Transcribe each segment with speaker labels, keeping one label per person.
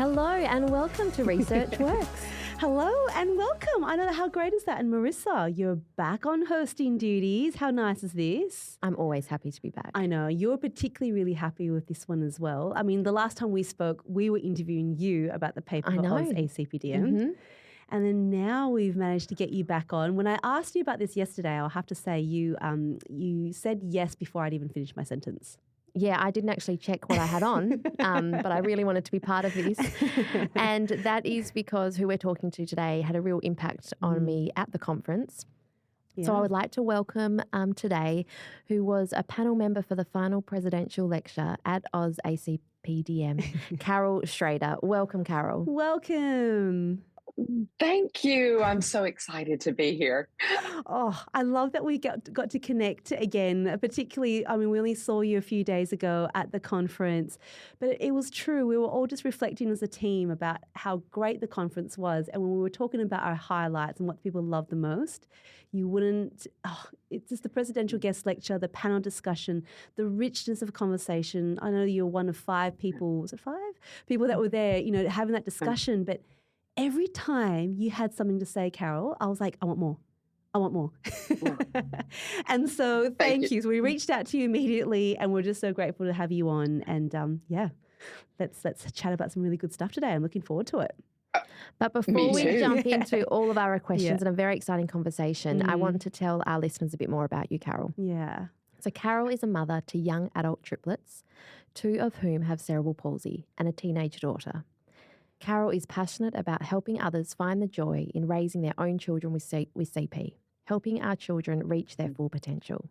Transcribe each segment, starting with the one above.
Speaker 1: Hello and welcome to Research Works.
Speaker 2: Hello and welcome. I know, how great is that? And Marissa, you're back on hosting duties. How nice is this?
Speaker 1: I'm always happy to be back.
Speaker 2: I know. You're particularly really happy with this one as well. I mean, the last time we spoke, we were interviewing you about the paper AusACPDM.
Speaker 1: Mm-hmm.
Speaker 2: And then now we've managed to get you back on. When I asked you about this yesterday, I'll have to say you said yes before I'd even finished my sentence.
Speaker 1: Yeah, I didn't actually check what I had on, but I really wanted to be part of this. And that is because who we're talking to today had a real impact on me at the conference. Yeah. So I would like to welcome today who was a panel member for the final presidential lecture at AusACPDM, Carol Shrader. Welcome, Carol.
Speaker 2: Welcome.
Speaker 3: Thank you. I'm so excited to be here.
Speaker 2: Oh, I love that we got to connect again, particularly, I mean, we only saw you a few days ago at the conference, but it was true. We were all just reflecting as a team about how great the conference was. And when we were talking about our highlights and what people loved the most, it's just the presidential guest lecture, the panel discussion, the richness of conversation. I know you're one of 5 people, was it 5? People that were there, having that discussion, but every time you had something to say, Carol, I was like, I want more. I want more. And so thank you. So we reached out to you immediately and we're just so grateful to have you on. And let's chat about some really good stuff today. I'm looking forward to it.
Speaker 1: But before we jump into all of our questions and a very exciting conversation, I want to tell our listeners a bit more about you, Carol.
Speaker 2: Yeah.
Speaker 1: So Carol is a mother to young adult triplets, 2 of whom have cerebral palsy and a teenage daughter. Carol is passionate about helping others find the joy in raising their own children with CP, helping our children reach their full potential.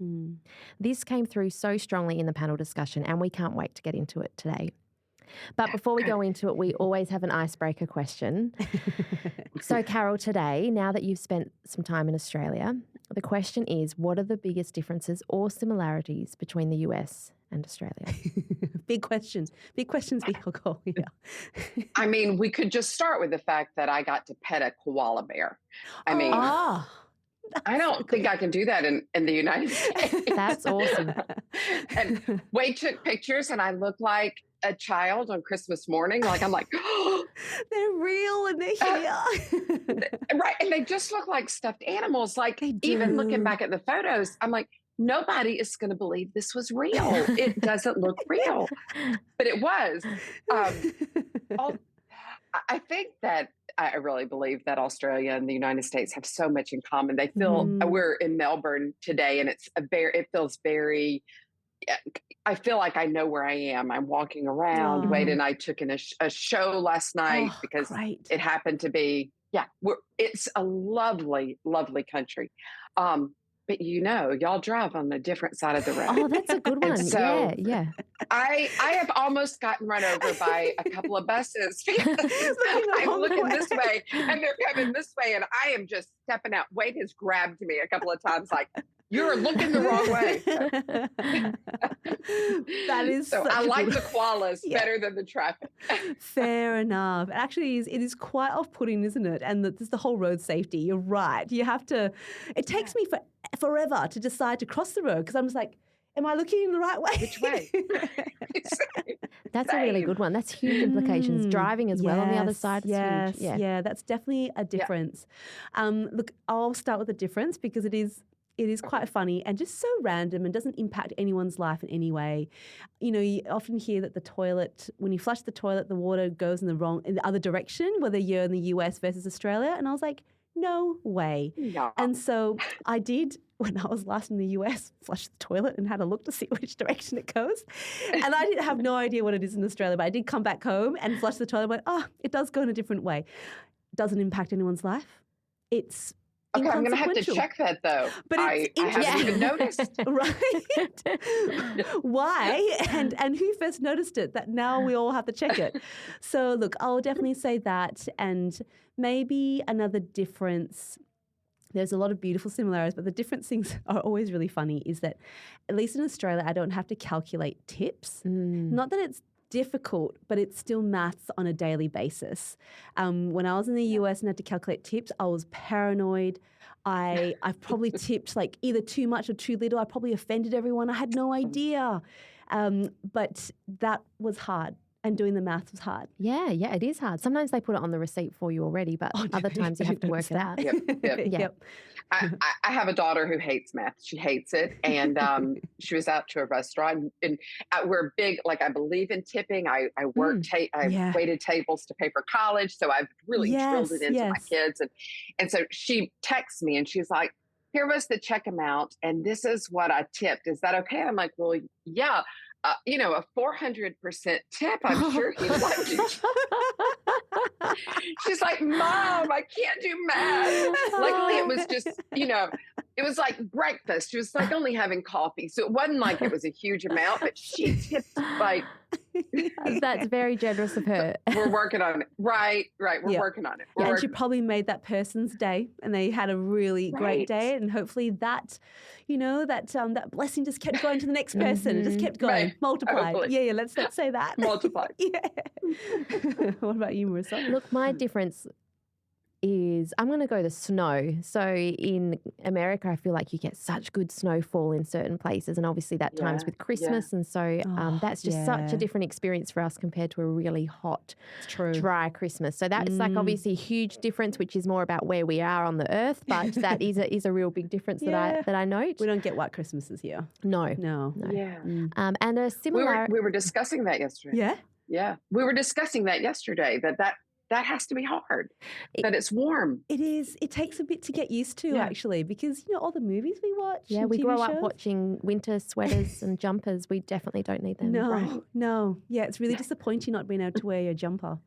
Speaker 1: This came through so strongly in the panel discussion and we can't wait to get into it today. But before we go into it, we always have an icebreaker question. So Carol, today, now that you've spent some time in Australia, the question is, what are the biggest differences or similarities between the US and Australia?
Speaker 2: Big questions. Big questions, big goal. Yeah.
Speaker 3: I mean, we could just start with the fact that I got to pet a koala bear. I mean, I don't think I can do that in the United States.
Speaker 1: That's awesome.
Speaker 3: And Wade took pictures and I look like a child on Christmas morning. I'm like, oh,
Speaker 2: they're real and they're here.
Speaker 3: Right. And they just look like stuffed animals. Like even looking back at the photos, I'm like, nobody is going to believe this was real. It doesn't look real, but it was. I think that I really believe that Australia and the United States have so much in common. They feel we're in Melbourne today, and it feels very. I feel like I know where I am. I'm walking around. Wade and I took in a show last night because it happened to be. Yeah, it's a lovely, lovely country. But y'all drive on the different side of the road.
Speaker 1: Oh, that's a good one. So yeah.
Speaker 3: I have almost gotten run over by a couple of buses because I'm looking this way and they're coming this way and I am just stepping out. Wade has grabbed me a couple of times like, you're looking the wrong way.
Speaker 2: That is
Speaker 3: so I like the koalas better than the traffic.
Speaker 2: Fair enough. Actually, it is quite off-putting, isn't it? And there's the whole road safety. You're right. You have to. It takes me forever to decide to cross the road because I'm just like, am I looking in the right way?
Speaker 3: Which way?
Speaker 1: That's a really good one. That's huge implications. Driving as well on the other side is huge.
Speaker 2: Yeah, that's definitely a difference. Look, I'll start with the difference because it is quite funny and just so random and doesn't impact anyone's life in any way. You often hear that the toilet, when you flush the toilet, the water goes in the other direction, whether you're in the US versus Australia. And I was like, no way.
Speaker 3: Yeah.
Speaker 2: And so I did, when I was last in the US, flush the toilet and had a look to see which direction it goes. And I didn't have no idea what it is in Australia, but I did come back home and flush the toilet and went, it does go in a different way. Doesn't impact anyone's life. It's
Speaker 3: okay, I'm going to have to check that though. But I haven't even noticed.
Speaker 2: Right? Why? And who first noticed it? That now we all have to check it. So look, I'll definitely say that. And maybe another difference, there's a lot of beautiful similarities, but the different things are always really funny is that, at least in Australia, I don't have to calculate tips. Not that it's difficult, but it's still maths on a daily basis. When I was in the US and had to calculate tips, I was paranoid. I've probably tipped like either too much or too little. I probably offended everyone. I had no idea. But that was hard. And doing the math was hard.
Speaker 1: Yeah, it is hard. Sometimes they put it on the receipt for you already, but other times you have to work it out.
Speaker 3: Yep.
Speaker 1: Yeah.
Speaker 3: I have a daughter who hates math. She hates it. And she was out to a restaurant and we're big, like I believe in tipping. I worked, I waited tables to pay for college. So I've really drilled it into my kids. And so she texts me and she's like, here was the check amount. And this is what I tipped. Is that okay? I'm like, well, yeah. A 400% tip. I'm sure he'd like to. She's like, Mom, I can't do math. Luckily, it was just, it was like breakfast. She was like only having coffee. So it wasn't like it was a huge amount, but she tipped like.
Speaker 1: That's very generous of her.
Speaker 3: We're working on it. Right. We're working on it.
Speaker 2: And she probably made that person's day and they had a really great day. And hopefully that, that blessing just kept going to the next person. It just kept going, multiplied. Hopefully. Yeah, let's say that.
Speaker 3: Multiplied.
Speaker 2: Yeah. What about you, Marissa?
Speaker 1: Look, my difference is I'm going to go the snow. So in America, I feel like you get such good snowfall in certain places, and obviously that times with Christmas, and so that's just such a different experience for us compared to a really hot, dry Christmas. So that's like obviously a huge difference, which is more about where we are on the earth, but that is a real big difference that I note.
Speaker 2: We don't get white Christmases here.
Speaker 1: No.
Speaker 3: Yeah.
Speaker 1: And a similar.
Speaker 3: We were discussing that yesterday.
Speaker 2: Yeah.
Speaker 3: Yeah. We were discussing that yesterday. That has to be hard, that it's warm.
Speaker 2: It is. It takes a bit to get used to, actually, because, all the movies we watch.
Speaker 1: Yeah, we grow up watching winter sweaters and jumpers. We definitely don't need them.
Speaker 2: No. Yeah, it's really disappointing not being able to wear your jumper.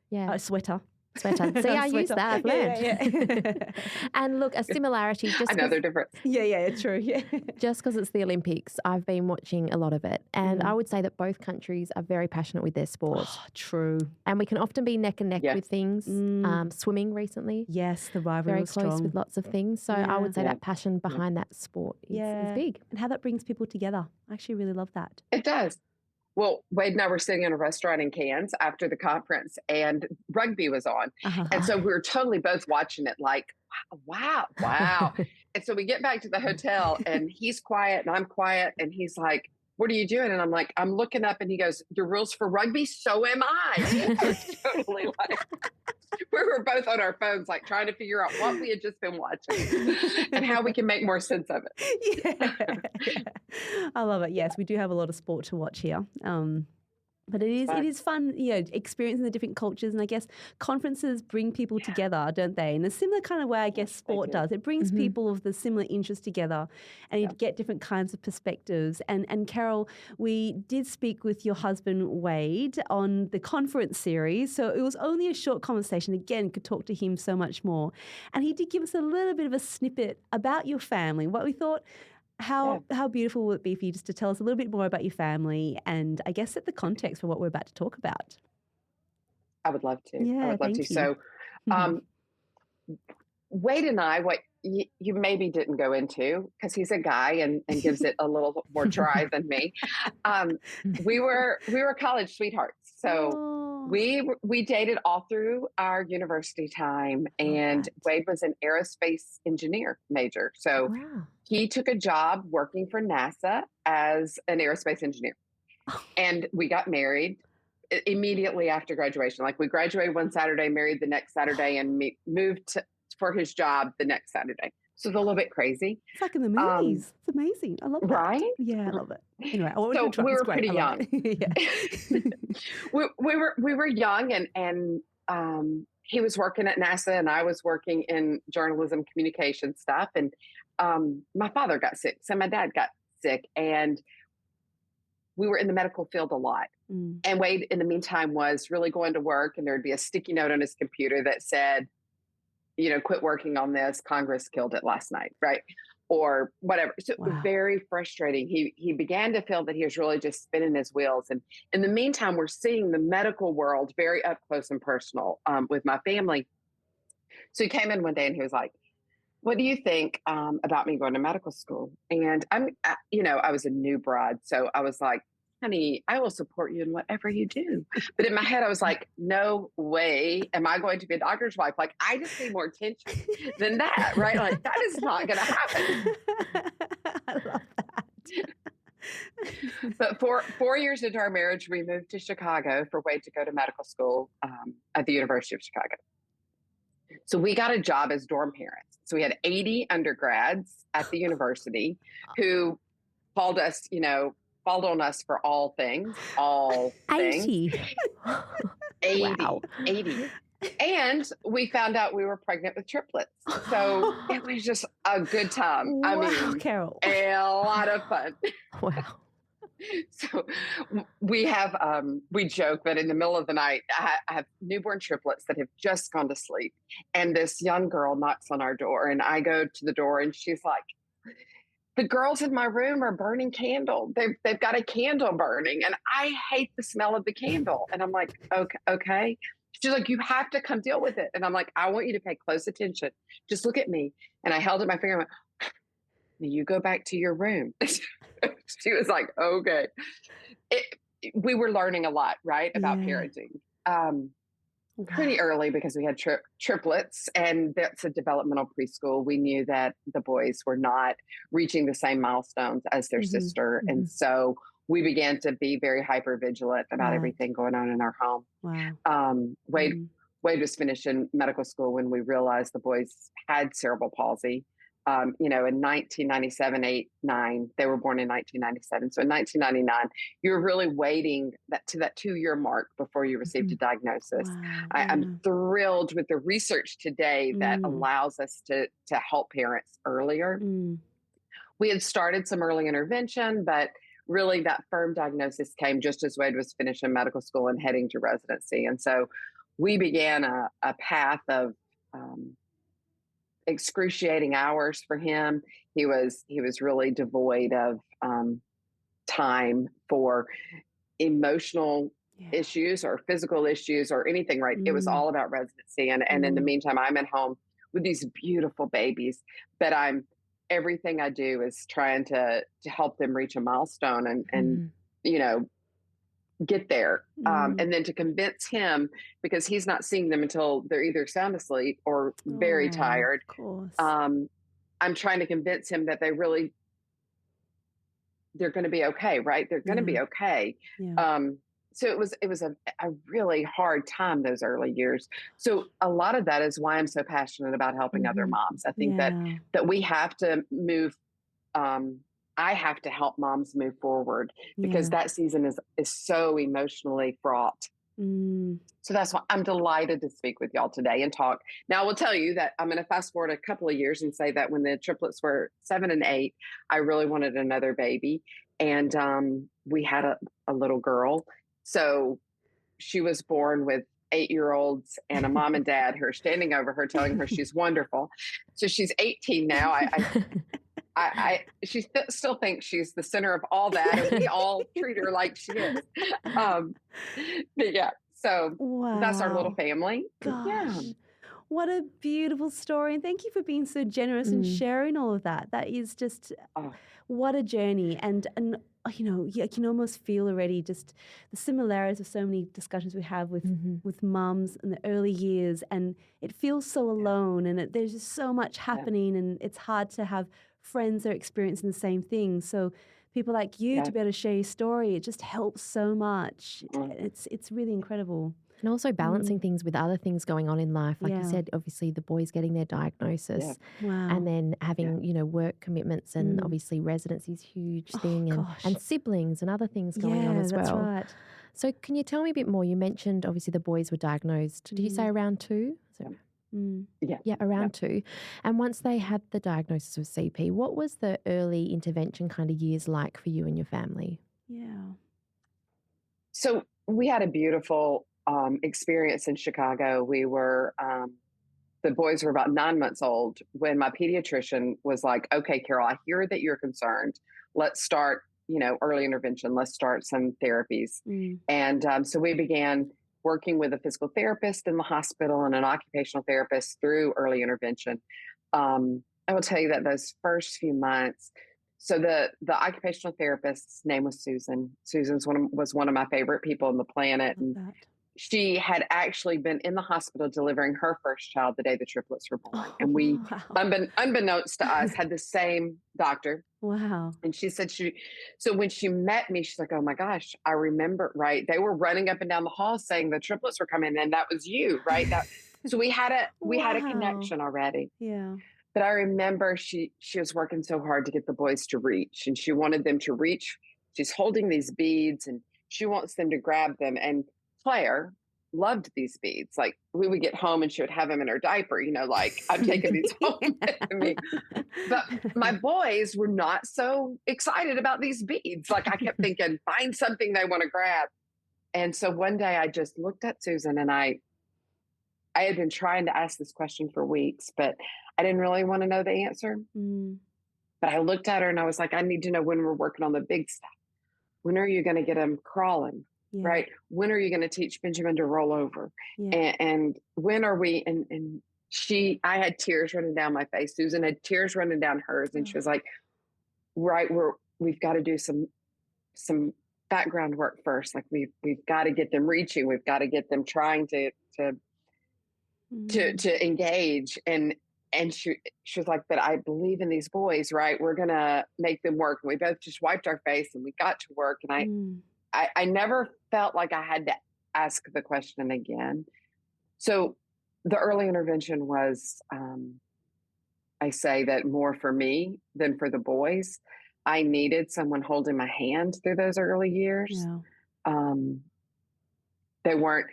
Speaker 1: Yeah.
Speaker 2: Sweater.
Speaker 1: See, I use that. I've learned.
Speaker 2: Yeah.
Speaker 1: And look, a similarity.
Speaker 3: I know they're different.
Speaker 2: Yeah, true. Yeah.
Speaker 1: Just because it's the Olympics, I've been watching a lot of it. And I would say that both countries are very passionate with their sport.
Speaker 2: Oh, true.
Speaker 1: And we can often be neck and neck with things. Swimming recently.
Speaker 2: Yes, the rivalry
Speaker 1: very
Speaker 2: was
Speaker 1: close
Speaker 2: strong.
Speaker 1: with lots of things. So I would say that passion behind that sport is big.
Speaker 2: And how that brings people together. I actually really love that.
Speaker 3: It does. Well, Wade and I were sitting in a restaurant in Cairns after the conference and rugby was on. And so we were totally both watching it like, wow. And so we get back to the hotel and he's quiet and I'm quiet. And he's like, what are you doing? And I'm like, I'm looking up, and he goes, the rules for rugby? So am I. I was totally like, we were both on our phones, like trying to figure out what we had just been watching and how we can make more sense of
Speaker 2: it. Yeah. I love it. Yes, we do have a lot of sport to watch here. But it is fun, experiencing the different cultures. And I guess conferences bring people together, don't they? In a similar kind of way, I guess sport does. It brings people of the similar interests together and you get different kinds of perspectives. And Carol, we did speak with your husband, Wade, on the conference series. So it was only a short conversation. Again, could talk to him so much more. And he did give us a little bit of a snippet about your family, what we thought. How beautiful will it be for you just to tell us a little bit more about your family and I guess set the context for what we're about to talk about?
Speaker 3: I would love to.
Speaker 2: Yeah,
Speaker 3: I would love to.
Speaker 2: You.
Speaker 3: So Wade and I, what you maybe didn't go into, because he's a guy and gives it a little more dry than me. We were college sweethearts. So we dated all through our university time, and Wade was an aerospace engineer major. So he took a job working for NASA as an aerospace engineer. And we got married immediately after graduation. Like we graduated one Saturday, married the next Saturday, and moved for his job the next Saturday. So it's a little bit crazy.
Speaker 2: It's like in the movies. It's amazing. I love it.
Speaker 3: Right?
Speaker 2: Yeah, I love it. Anyway,
Speaker 3: so we were pretty young. we were young, and he was working at NASA, and I was working in journalism communication stuff. And my father got sick, so my dad got sick, and we were in the medical field a lot. And Wade, in the meantime, was really going to work, and there'd be a sticky note on his computer that said, quit working on this. Congress killed it last night, right? Or whatever. So it was very frustrating. He began to feel that he was really just spinning his wheels. And in the meantime, we're seeing the medical world very up close and personal with my family. So he came in one day and he was like, what do you think about me going to medical school? And I was a new bride. So I was like, honey, I will support you in whatever you do. But in my head, I was like, no way am I going to be a doctor's wife. Like, I just need more attention than that, right? Like, that is not going to happen.
Speaker 2: I love that.
Speaker 3: But 4 years into our marriage, we moved to Chicago for Wade to go to medical school at the University of Chicago. So we got a job as dorm parents. So we had 80 undergrads at the university who called us, called on us for all things.
Speaker 2: 80.
Speaker 3: 80.
Speaker 1: Wow.
Speaker 3: 80. And we found out we were pregnant with triplets. So it was just a good time. I mean,
Speaker 2: Carol.
Speaker 3: a lot of fun.
Speaker 1: Wow.
Speaker 3: So we joke that in the middle of the night, I have newborn triplets that have just gone to sleep. And this young girl knocks on our door, and I go to the door, and she's like, the girls in my room are burning candle. They've got a candle burning, and I hate the smell of the candle. And I'm like, okay. She's like, you have to come deal with it. And I'm like, I want you to pay close attention. Just look at me. And I held up my finger and went, you go back to your room. She was like, okay. We were learning a lot, right, about parenting. Pretty early because we had triplets, and that's a developmental preschool. We knew that the boys were not reaching the same milestones as their sister. And so we began to be very hyper vigilant about everything going on in our home.
Speaker 2: Wow.
Speaker 3: Wade was finishing medical school when we realized the boys had cerebral palsy. In 1997, 8, 9, they were born in 1997. So in 1999, you were really waiting to that 2-year mark before you received a diagnosis.
Speaker 2: Wow.
Speaker 3: I'm thrilled with the research today that allows us to help parents earlier. We had started some early intervention, but really that firm diagnosis came just as Wade was finishing medical school and heading to residency. And so we began a path of excruciating hours for him. He was really devoid of time for emotional issues or physical issues or anything, right? It was all about residency. And in the meantime, I'm at home with these beautiful babies, but everything I do is trying to help them reach a milestone and get there. And then to convince him, because he's not seeing them until they're either sound asleep or very tired.
Speaker 2: Of course.
Speaker 3: I'm trying to convince him that they're going to be okay, right? They're going to be okay.
Speaker 2: Yeah.
Speaker 3: So it was a really hard time, those early years. So a lot of that is why I'm so passionate about helping other moms. I think that we have to move, I have to help moms move forward because that season is so emotionally fraught. So that's why I'm delighted to speak with y'all today and talk. Now, I will tell you that I'm going to fast forward a couple of years and say that when the triplets were 7 and 8, I really wanted another baby. And we had a little girl. So she was born with 8-year-olds and a mom and dad who are standing over her telling her she's wonderful. So she's 18 now. She still thinks she's the center of all that, and we all treat her like she is. But yeah, so that's our little family.
Speaker 2: Gosh.
Speaker 3: Yeah.
Speaker 2: What a beautiful story. And thank you for being so generous and sharing all of that. That is just, what a journey. And I can almost feel already just the similarities of so many discussions we have with mums in the early years. And it feels so alone, and there's just so much happening, and it's hard to have friends that are experiencing the same thing. So people like you to be able to share your story, it just helps so much. It's really incredible.
Speaker 1: And also balancing things with other things going on in life. Like you said, obviously the boys getting their diagnosis and then having, work commitments and obviously residency's huge thing and siblings and other things going on as well.
Speaker 2: That's right.
Speaker 1: So can you tell me a bit more? You mentioned obviously the boys were diagnosed. Did you say around 2? Yeah, around 2. And once they had the diagnosis of CP, what was the early intervention kind of years like for you and your family?
Speaker 2: Yeah.
Speaker 3: So we had a beautiful experience in Chicago. We were, the boys were about 9 months old when my pediatrician was like, okay, Carol, I hear that you're concerned. Let's start, early intervention. Let's start some therapies. And so we began working with a physical therapist in the hospital and an occupational therapist through early intervention. I will tell you that those first few months, so the occupational therapist's name was Susan. Susan was one of my favorite people on the planet. And she had actually been in the hospital delivering her first child the day the triplets were born.
Speaker 2: Oh,
Speaker 3: And we,
Speaker 2: wow.
Speaker 3: unbeknownst to us, had the same doctor.
Speaker 2: Wow.
Speaker 3: And she said so when she met me, she's like, oh my gosh, I remember, right? They were running up and down the hall saying the triplets were coming and that was you, right? So we had a
Speaker 2: Wow.
Speaker 3: connection already.
Speaker 2: Yeah.
Speaker 3: But I remember she was working so hard to get the boys to reach, and she wanted them to reach. She's holding these beads and she wants them to grab them. And Claire loved these beads. Like we would get home and she would have them in her diaper, like I'm taking these home with me. But my boys were not so excited about these beads. Like I kept thinking, find something they want to grab. And so one day I just looked at Susan and I had been trying to ask this question for weeks, but I didn't really want to know the answer. But I looked at her and I was like, I need to know when we're working on the big stuff. When are you going to get them crawling?
Speaker 2: Yeah.
Speaker 3: Right? When are you going to teach Benjamin to roll over?
Speaker 2: Yeah.
Speaker 3: And when are we? And I had tears running down my face. Susan had tears running down hers. And she was like, right, we've got to do some background work first. Like we've got to get them reaching. We've got to get them trying to engage. And she was like, but I believe in these boys, right? We're going to make them work. And we both just wiped our face and we got to work. And I never felt like I had to ask the question again. So the early intervention was, I say that more for me than for the boys. I needed someone holding my hand through those early years.
Speaker 2: Yeah.
Speaker 3: They weren't,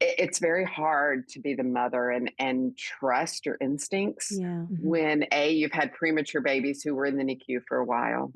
Speaker 3: it's very hard to be the mother and trust your instincts when you've had premature babies who were in the NICU for a while.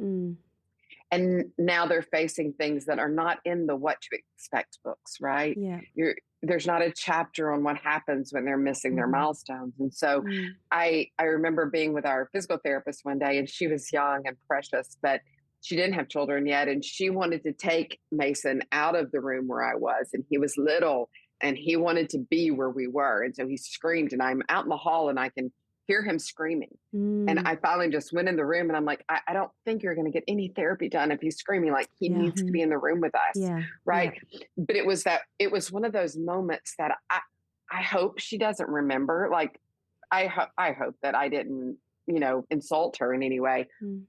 Speaker 3: And now they're facing things that are not in the what to expect books, right?
Speaker 2: Yeah.
Speaker 3: There's not a chapter on what happens when they're missing their milestones. And so I remember being with our physical therapist one day, and she was young and precious, but she didn't have children yet. And she wanted to take Mason out of the room where I was, and he was little and he wanted to be where we were. And so he screamed, and I'm out in the hall and I can hear him screaming. And I finally just went in the room and I'm like, I don't think you're going to get any therapy done if he's screaming. Like he needs to be in the room with us. Yeah. Right. Yeah. But it was one of those moments that I hope she doesn't remember. Like I hope that I didn't, insult her in any way,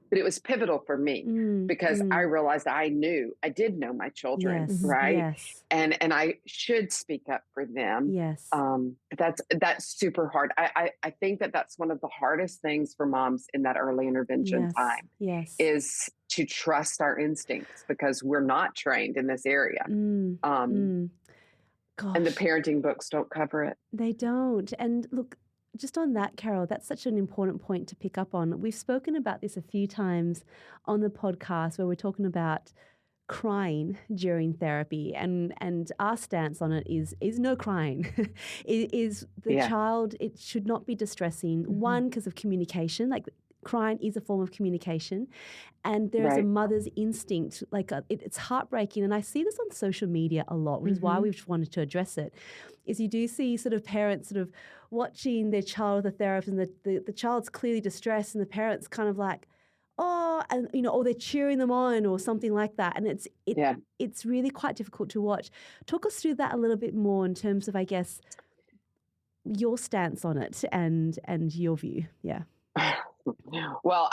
Speaker 3: but it was pivotal for me because I realized I did know my children.
Speaker 2: Yes.
Speaker 3: Right.
Speaker 2: Yes.
Speaker 3: And I should speak up for them.
Speaker 2: Yes.
Speaker 3: But that's super hard. I think that's one of the hardest things for moms in that early intervention time is to trust our instincts because we're not trained in this area.
Speaker 2: Gosh.
Speaker 3: And the parenting books don't cover it.
Speaker 2: They don't. And look, just on that, Carol, that's such an important point to pick up on. We've spoken about this a few times on the podcast where we're talking about crying during therapy, and our stance on it is no crying. It is the child, it should not be distressing. One, because of communication, like crying is a form of communication, and there is a mother's instinct, like it's heartbreaking. And I see this on social media a lot, which is why we've wanted to address it, is you do see sort of parents sort of watching their child with a therapist, and the child's clearly distressed, and the parents kind of like, oh, and or they're cheering them on or something like that. And it's really quite difficult to watch. Talk us through that a little bit more in terms of, I guess, your stance on it and your view. Yeah.
Speaker 3: Well,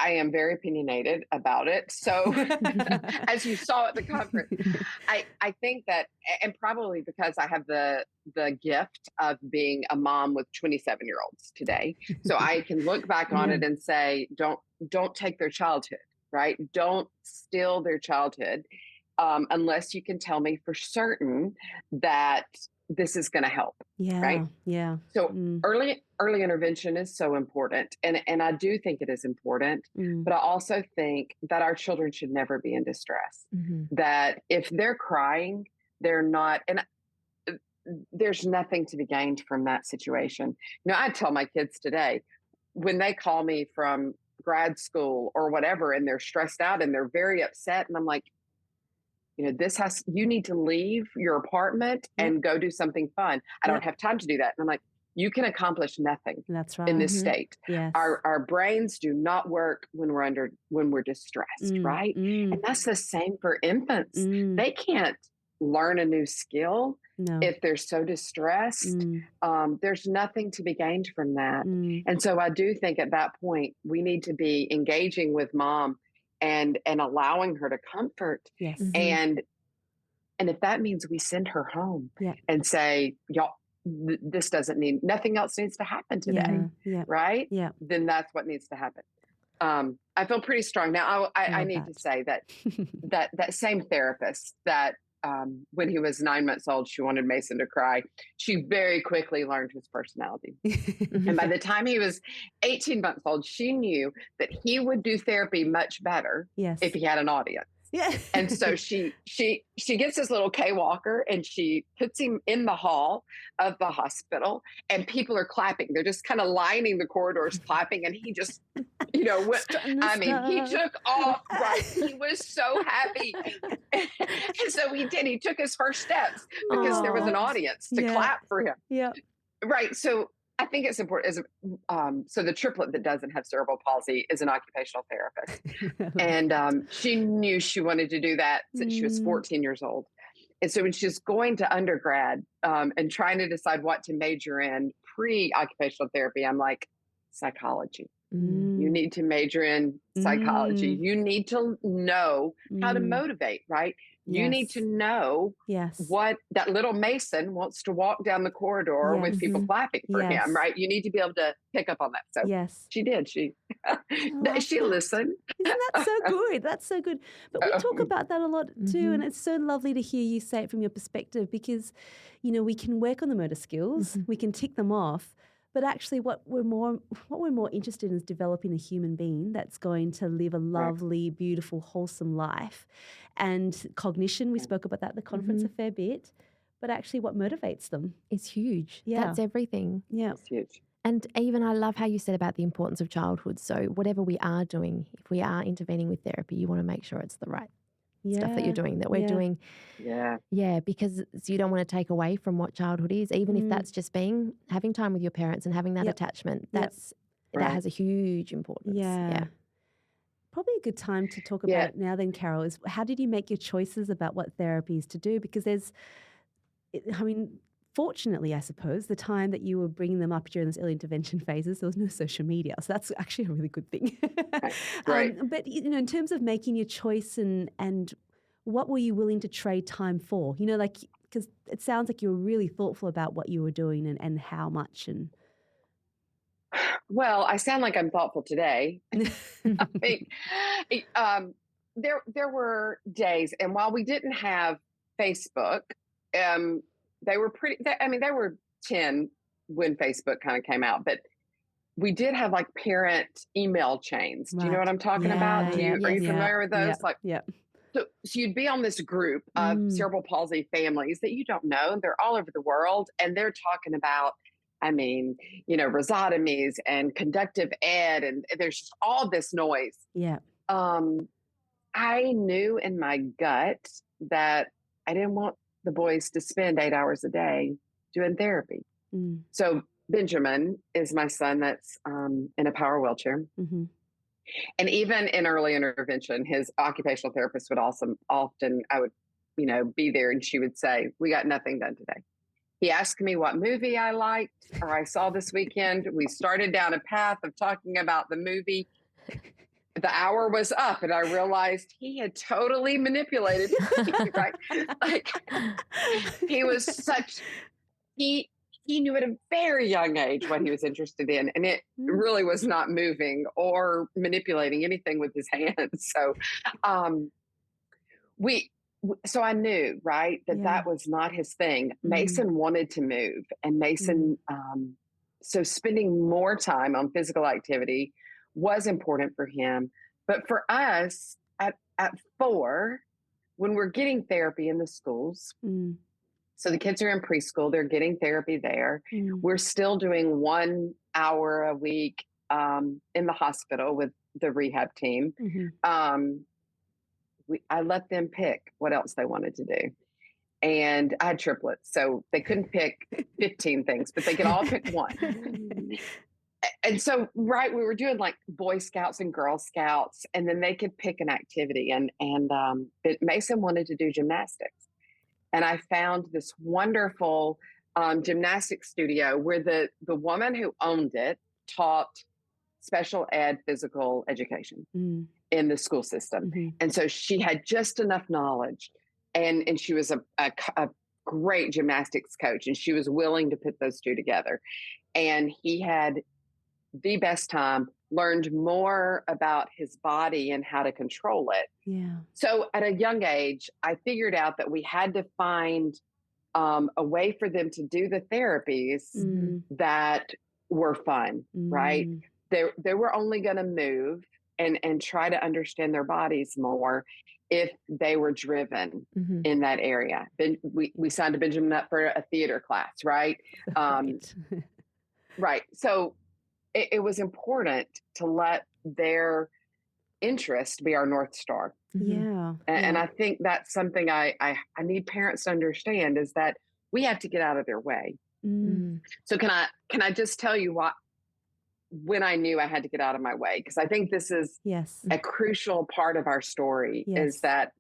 Speaker 3: I am very opinionated about it. So as you saw at the conference, I think that, and probably because I have the gift of being a mom with 27-year-olds today. So I can look back on it and say, don't take their childhood, right? Don't steal their childhood unless you can tell me for certain that this is going to help.
Speaker 2: Yeah.
Speaker 3: Right.
Speaker 2: Yeah.
Speaker 3: So early intervention is so important. And I do think it is important, but I also think that our children should never be in distress, that if they're crying, they're not, and there's nothing to be gained from that situation. I tell my kids today, when they call me from grad school or whatever, and they're stressed out and they're very upset. And I'm like, you need to leave your apartment and go do something fun. I don't have time to do that. And I'm like, you can accomplish nothing.
Speaker 2: That's right.
Speaker 3: In this state.
Speaker 2: Yes.
Speaker 3: Our brains do not work when we're distressed, right? And that's the same for infants. They can't learn a new skill,
Speaker 2: No.
Speaker 3: if they're so distressed, there's nothing to be gained from that.
Speaker 2: Mm.
Speaker 3: And so I do think at that point we need to be engaging with mom and allowing her to comfort.
Speaker 2: Yes.
Speaker 3: And if that means we send her home
Speaker 2: Yeah.
Speaker 3: and say, y'all, this doesn't need, nothing else needs to happen today,
Speaker 2: Yeah.
Speaker 3: right?
Speaker 2: Yeah.
Speaker 3: Then that's what needs to happen. I feel pretty strong. Now, I need to say that that same therapist that when he was 9 months old, she wanted Mason to cry. She very quickly learned his personality. And by the time he was 18 months old, she knew that he would do therapy much better if he had an audience.
Speaker 2: Yeah.
Speaker 3: And so she gets this little K walker and she puts him in the hall of the hospital and people are clapping. They're just kind of lining the corridors clapping. And he just, he took off, right? He was so happy. And so he did. He took his first steps because there was an audience to clap for him.
Speaker 2: Yeah.
Speaker 3: Right. So I think it's important. So the triplet that doesn't have cerebral palsy is an occupational therapist. And she knew she wanted to do that since she was 14 years old. And so when she's going to undergrad and trying to decide what to major in pre-occupational therapy, I'm like, psychology. You need to major in psychology. You need to know how to motivate, right? You need to know what that little Mason wants to walk down the corridor with people clapping for him, right? You need to be able to pick up on that. So she did. She listened.
Speaker 2: Isn't that so good? That's so good. But we talk about that a lot too, and it's so lovely to hear you say it from your perspective because, you know, we can work on the motor skills, we can tick them off, but actually what we're more interested in is developing a human being that's going to live a lovely, beautiful, wholesome life. And cognition, we spoke about that at the conference a fair bit, but actually what motivates them
Speaker 1: is huge.
Speaker 2: Yeah.
Speaker 1: That's everything.
Speaker 2: Yeah.
Speaker 3: It's huge.
Speaker 1: And even I love how you said about the importance of childhood. So whatever we are doing, if we are intervening with therapy, you want to make sure it's the right stuff that you're doing, that we're doing. Yeah, because you don't want to take away from what childhood is, even if that's just having time with your parents and having that attachment. That has a huge importance.
Speaker 2: Yeah. Probably a good time to talk about it now then, Carol, is how did you make your choices about what therapies to do? Because fortunately, I suppose, the time that you were bringing them up during those early intervention phases, there was no social media. So that's actually a really good thing.
Speaker 3: Right.
Speaker 2: But, you know, in terms of making your choice and what were you willing to trade time for? You know, like, because it sounds like you were really thoughtful about what you were doing and how much. And
Speaker 3: well, I sound like I'm thoughtful today. I think there were days, and while we didn't have Facebook, they were they were 10 when Facebook kind of came out, but we did have like parent email chains. Do you know what I'm talking about? Are you familiar with those? So you'd be on this group of cerebral palsy families that you don't know. They're all over the world, and they're talking about, rhizotomies and conductive ed, and there's just all this noise.
Speaker 2: Yeah.
Speaker 3: I knew in my gut that I didn't want the boys to spend 8 hours a day doing therapy. So Benjamin is my son that's in a power wheelchair. And even in early intervention, his occupational therapist would often, I would, be there and she would say, we got nothing done today. He asked me what movie I liked or I saw this weekend. We started down a path of talking about the movie. The hour was up and I realized he had totally manipulated me, right? Like he was he knew at a very young age what he was interested in, and it really was not moving or manipulating anything with his hands. So, so I knew, right, that was not his thing. Mason wanted to move, and Mason, so spending more time on physical activity was important for him. But for us at 4, when we're getting therapy in the schools, so the kids are in preschool, they're getting therapy there. We're still doing 1 hour a week in the hospital with the rehab team. I let them pick what else they wanted to do. And I had triplets, so they couldn't pick 15 things, but they could all pick one. And so, right, we were doing like Boy Scouts and Girl Scouts, and then they could pick an activity. But Mason wanted to do gymnastics. and I found this wonderful gymnastics studio where the woman who owned it taught special ed physical education in the school system. And so she had just enough knowledge, and she was a great gymnastics coach, and she was willing to put those two together. And he had the best time, learned more about his body and how to control it.
Speaker 2: Yeah.
Speaker 3: So at a young age, I figured out that we had to find a way for them to do the therapies that were fun, right? They were only going to move and try to understand their bodies more if they were driven in that area. We signed Benjamin up for a theater class, right? Right. So it was important to let their interest be our North Star.
Speaker 2: Yeah.
Speaker 3: And I think that's something I need parents to understand, is that we have to get out of their way. So can I just tell you when I knew I had to get out of my way? Because I think this is a crucial part of our story, is that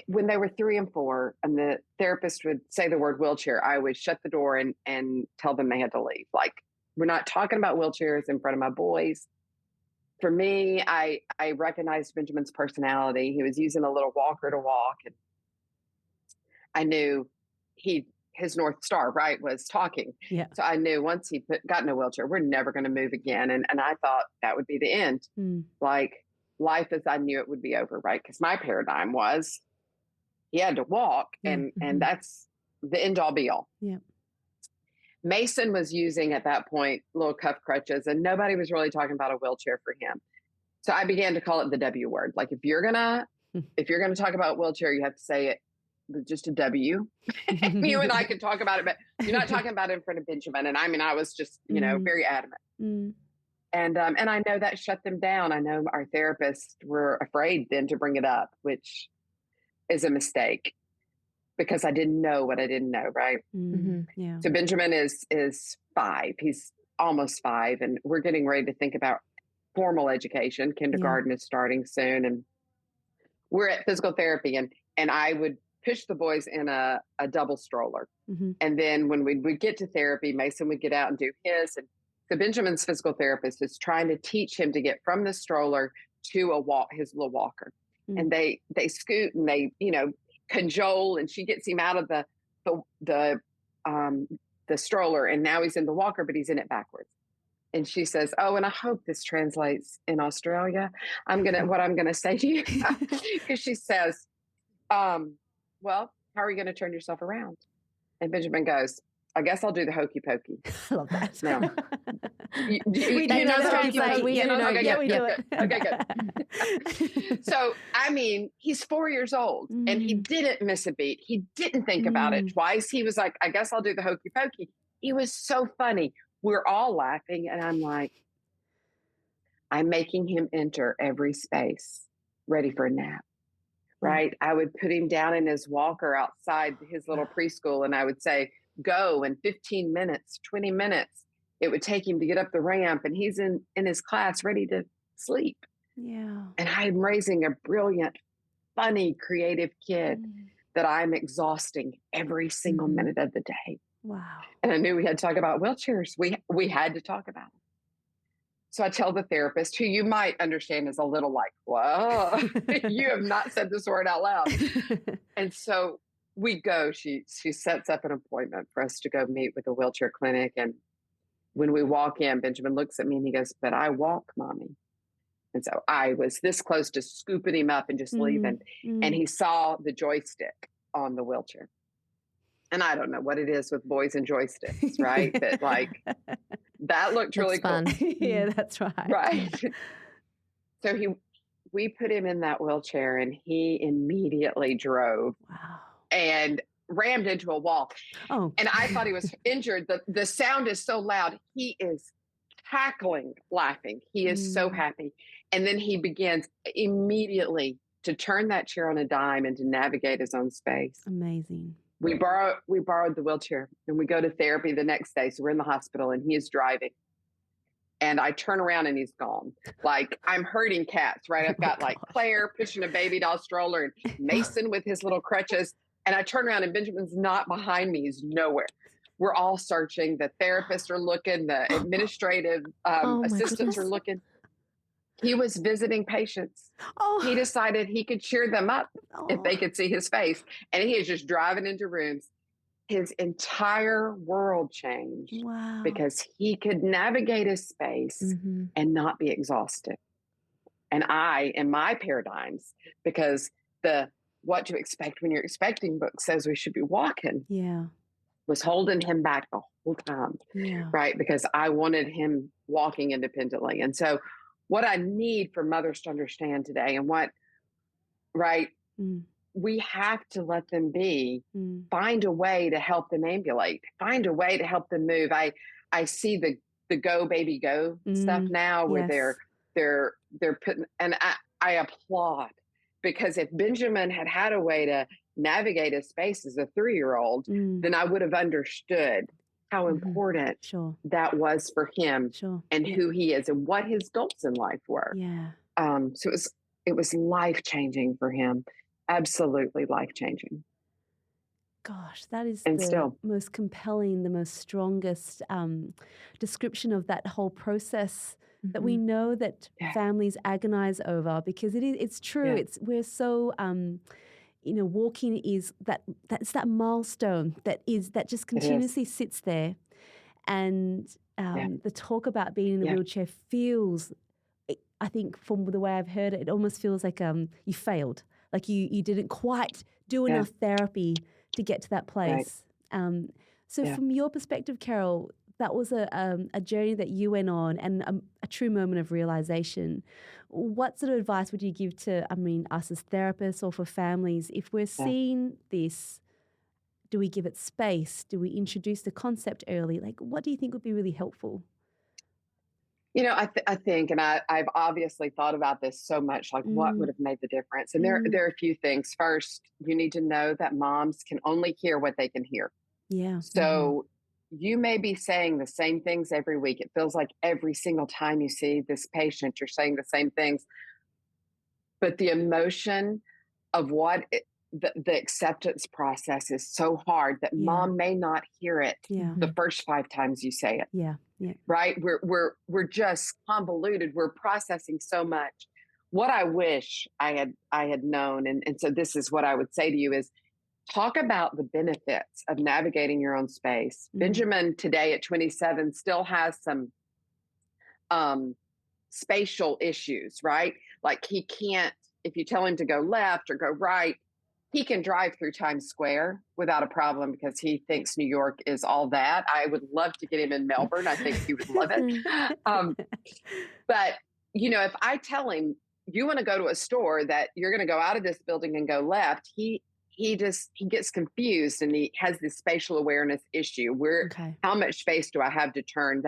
Speaker 3: when they were 3 and 4 and the therapist would say the word wheelchair, I would shut the door and tell them they had to leave. Like, we're not talking about wheelchairs in front of my boys. For me, I recognized Benjamin's personality. He was using a little walker to walk, and I knew his North Star, right, was talking.
Speaker 2: Yeah.
Speaker 3: So I knew once he got in a wheelchair, we're never going to move again. And I thought that would be the end. Like, life as I knew it would be over, right? Because my paradigm was he had to walk, and that's the end all be all.
Speaker 2: Yeah.
Speaker 3: Mason was using at that point little cuff crutches, and nobody was really talking about a wheelchair for him. So I began to call it the W word. Like, if you're gonna talk about wheelchair, you have to say it with just a W. You and I could talk about it, but you're not talking about it in front of Benjamin. And I mean, I was just, very adamant. And I know that shut them down. I know our therapists were afraid then to bring it up, which is a mistake, because I didn't know what I didn't know, right?
Speaker 2: Yeah.
Speaker 3: So Benjamin is 5. He's almost 5, and we're getting ready to think about formal education. Kindergarten is starting soon, and we're at physical therapy, and I would push the boys in a double stroller. And then when we would get to therapy, Mason would get out and do his. And so Benjamin's physical therapist is trying to teach him to get from the stroller to his little walker. And they scoot and they, cajole, and she gets him out of the stroller, and now he's in the walker, but he's in it backwards. And she says, "Oh, and I hope this translates in Australia. What I'm gonna say to you," because she says, "Well, how are you going to turn yourself around?" And Benjamin goes, "I guess I'll do the hokey pokey."
Speaker 2: I love that.
Speaker 3: No.
Speaker 2: We do know the hokey pokey. We do know. Yeah, we do it.
Speaker 3: Okay, good. So, I mean, he's 4 years old, and he didn't miss a beat. He didn't think about it twice. He was like, "I guess I'll do the hokey pokey." He was so funny. We're all laughing, and I'm like, I'm making him enter every space ready for a nap. Right. I would put him down in his walker outside his little preschool, and I would say, "Go," in 15 minutes, 20 minutes. It would take him to get up the ramp, and he's in his class ready to sleep.
Speaker 2: Yeah.
Speaker 3: And I'm raising a brilliant, funny, creative kid that I'm exhausting every single minute of the day.
Speaker 2: Wow.
Speaker 3: And I knew we had to talk about wheelchairs. We had to talk about it. So I tell the therapist, who you might understand is a little like, "Whoa, you have not said this word out loud." And so we go, she sets up an appointment for us to go meet with a wheelchair clinic. And when we walk in, Benjamin looks at me and he goes, "But I walk, Mommy." And so I was this close to scooping him up and just leaving. And he saw the joystick on the wheelchair. And I don't know what it is with boys and joysticks, right? But like, that looked really cool.
Speaker 1: Fun.
Speaker 2: Yeah, that's right.
Speaker 3: Right. So we put him in that wheelchair, and he immediately drove.
Speaker 2: Wow.
Speaker 3: And rammed into a wall.
Speaker 2: Oh.
Speaker 3: And I thought he was injured. The sound is so loud. He is cackling, laughing. He is so happy. And then he begins immediately to turn that chair on a dime and to navigate his own space.
Speaker 2: Amazing.
Speaker 3: We borrowed the wheelchair, and we go to therapy the next day. So we're in the hospital, and he is driving. and I turn around and he's gone. Like, I'm herding cats, right? I've got like Claire pushing a baby doll stroller and Mason with his little crutches. And I turn around and Benjamin's not behind me. He's nowhere. We're all searching. The therapists are looking. The administrative assistants are looking. He was visiting patients. He decided he could cheer them up if they could see his face. And he is just driving into rooms. His entire world changed because he could navigate his space and not be exhausted. And I, in my paradigms, because the What to Expect When You're Expecting book says we should be walking, was holding him back the whole time, right? Because I wanted him walking independently. And so what I need for mothers to understand today and we have to let them be, find a way to help them ambulate, find a way to help them move. I see the Go Baby Go stuff now where they're putting, and I applaud, because if Benjamin had a way to navigate his space as a 3-year-old, then I would have understood how important that was for him and who he is and what his goals in life were. So it was life-changing for him. Absolutely life-changing.
Speaker 2: Gosh, that is the most compelling, the most strongest description of that whole process that we know that families agonize over, because it's true. We're so walking is that's that milestone that just continuously sits there, and the talk about being in the wheelchair feels, I think from the way I've heard it, it almost feels like you failed. Like you didn't quite do enough therapy to get to that place. So from your perspective, Carol, that was a journey that you went on, and a true moment of realization. What sort of advice would you give to, us as therapists or for families, if we're seeing this? Do we give it space? Do we introduce the concept early? Like, what do you think would be really helpful?
Speaker 3: I think, and I've obviously thought about this so much, like what would have made the difference? And there are a few things. First, you need to know that moms can only hear what they can hear. So you may be saying the same things every week. It feels like every single time you see this patient, you're saying the same things. But the emotion of the acceptance process is so hard that mom may not hear it the first 5 times you say it. Right? We're just convoluted. We're processing so much. What I wish I had known, and so this is what I would say to you, is talk about the benefits of navigating your own space. Benjamin today at 27 still has some spatial issues, right? Like he can't, if you tell him to go left or go right, he can drive through Times Square without a problem because he thinks New York is all that. I would love to get him in Melbourne. I think he would love it. But, if I tell him, you want to go to a store that you're going to go out of this building and go left, he gets confused, and he has this spatial awareness issue. How much space do I have to turn?